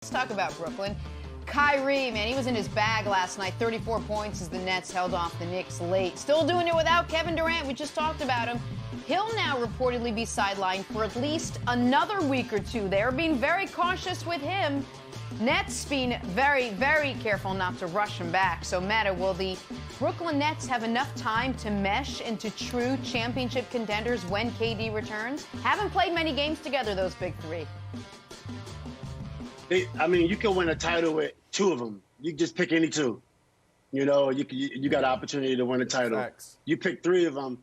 Let's talk about Brooklyn. Kyrie, man, he was in his bag last night. 34 points as the Nets held off the Knicks late. Still doing it without Kevin Durant. We just talked about him. He'll now reportedly be sidelined for at least another week or two. They're being very cautious with him. Nets being very, very careful not to rush him back. So, Metta, will the Brooklyn Nets have enough time to mesh into true championship contenders when KD returns? Haven't played many games together, those big three. You can win a title with two of them. You just pick any two. You know, you got an opportunity to win a title. Facts. You pick three of them.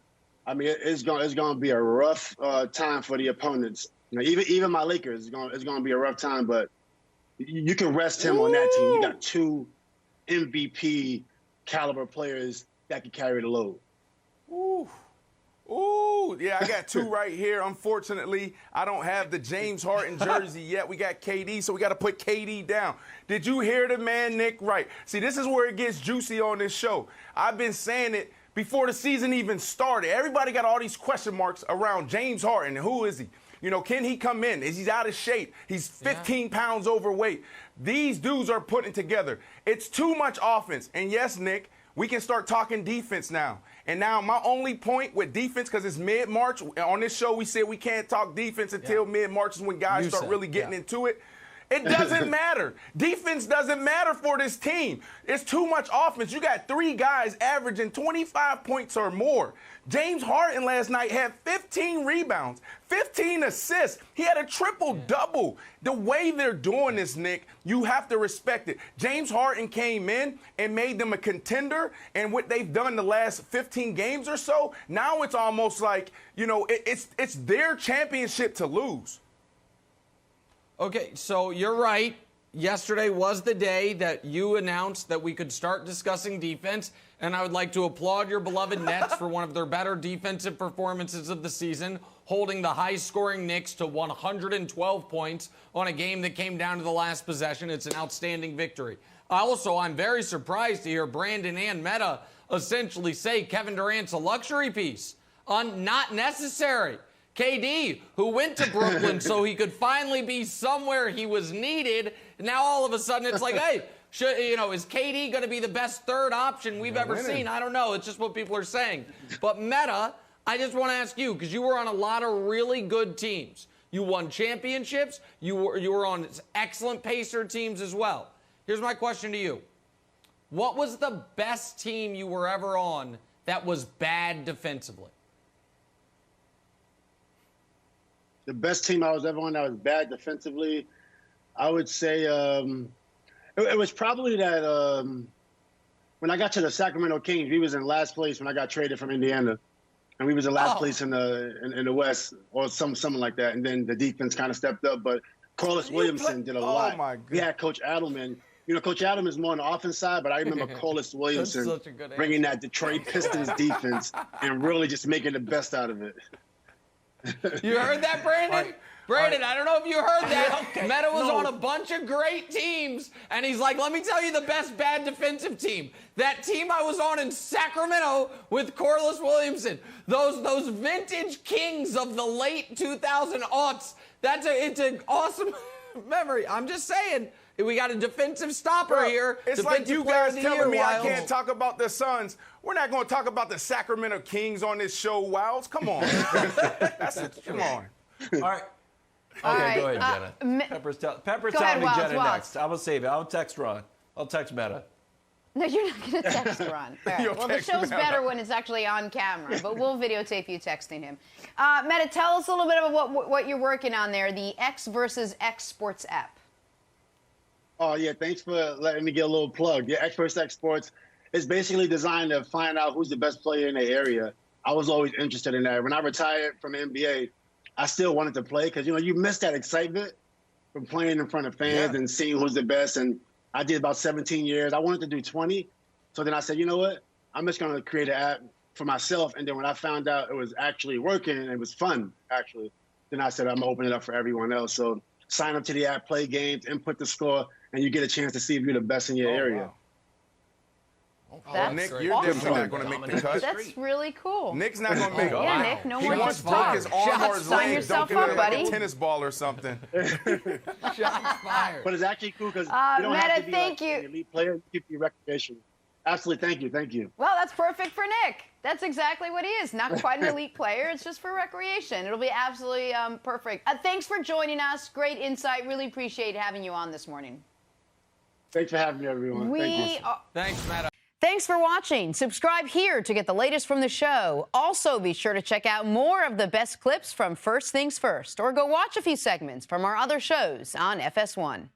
I mean, it's going to be a rough time for the opponents. You know, even my Lakers, it's going to be a rough time. But you can rest him on that team. You got two MVP caliber players that can carry the load. Ooh, yeah, I got two right here. Unfortunately, I don't have the James Harden jersey yet. We got KD, so we got to put KD down. Did you hear the man, Nick Wright? See, this is where it gets juicy on this show. I've been saying it before the season even started. Everybody got all these question marks around James Harden. Who is he? You know, can he come in? Is he out of shape? He's 15 pounds overweight. These dudes are putting together. It's too much offense. And yes, Nick, we can start talking defense now. And now my only point with defense, because it's mid-March, on this show we said we can't talk defense until mid-March is when guys start really getting into it. It doesn't matter. Defense doesn't matter for this team. It's too much offense. You got three guys averaging 25 points or more. James Harden last night had 15 rebounds, 15 assists. He had a triple-double. The way they're doing this, Nick, you have to respect it. James Harden came in and made them a contender, and what they've done the last 15 games or so, now it's almost like, you know, it's their championship to lose. Okay, so you're right. Yesterday was the day that you announced that we could start discussing defense, and I would like to applaud your beloved Nets for one of their better defensive performances of the season, holding the high-scoring Knicks to 112 points on a game that came down to the last possession. It's an outstanding victory. Also, I'm very surprised to hear Brandon and Metta essentially say Kevin Durant's a luxury piece. Not necessary. KD, who went to Brooklyn so he could finally be somewhere he was needed, now all of a sudden it's like, hey, is KD going to be the best third option we've ever seen? I don't know. It's just what people are saying. But Metta, I just want to ask you, because you were on a lot of really good teams. You won championships. You were on excellent Pacer teams as well. Here's my question to you. What was the best team you were ever on that was bad defensively? The best team I was ever on that was bad defensively, I would say it was probably that when I got to the Sacramento Kings, we was in last place when I got traded from Indiana. And we was in last place in the West or something like that. And then the defense kind of stepped up. But Corliss Williamson did a lot. Oh, my God. We had Coach Adelman. You know, Coach Adelman is more on the offense side, but I remember Corliss Williamson bringing that Detroit Pistons defense and really just making the best out of it. You heard that, Brandon? Brandon, I don't know if you heard that. Metta was on a bunch of great teams, and he's like, let me tell you the best bad defensive team. That team I was on in Sacramento with Corliss Williamson. Those vintage Kings of the late 2000 aughts. It's an awesome memory. I'm just saying. We got a defensive stopper here. It's like you guys telling me I can't talk about the Suns. We're not going to talk about the Sacramento Kings on this show, Wildes. Come on. Come on. All right. Okay, go ahead, Jenna. Pepper's telling me Jenna next. I'm going to save it. I'll text Ron. I'll text Metta. No, you're not going to text Ron. All right. Well, the show's better when it's actually on camera, but we'll videotape you texting him. Metta, tell us a little bit about what you're working on there, the X versus X Sports app. Oh, yeah, thanks for letting me get a little plug. Yeah, X vs. X Sports is basically designed to find out who's the best player in the area. I was always interested in that. When I retired from the NBA, I still wanted to play because, you know, you miss that excitement from playing in front of fans and seeing who's the best. And I did about 17 years. I wanted to do 20. So then I said, you know what? I'm just going to create an app for myself. And then when I found out it was actually working and it was fun, actually, then I said, I'm going to open it up for everyone else. So sign up to the app, play games, input the score, and you get a chance to see if you're the best in your area. Wow. That's Nick, awesome. you're definitely not going to make the cut. That's really cool. Nick's not going to make it. Yeah, Nick, no more wants just to put talk. his arm or his Sign leg. yourself Don't give up, it like buddy. a tennis ball or something. Shots fired. But it's actually cool because you don't Metta, have to be thank like you. an elite player. You keep your recreation. Absolutely, thank you. Well, that's perfect for Nick. That's exactly what he is. Not quite an elite player. It's just for recreation. It'll be absolutely perfect. Thanks for joining us. Great insight. Really appreciate having you on this morning. Thanks for having me, everyone. Thank you. Thanks, Metta. Thanks for watching. Subscribe here to get the latest from the show. Also, be sure to check out more of the best clips from First Things First, or go watch a few segments from our other shows on FS1.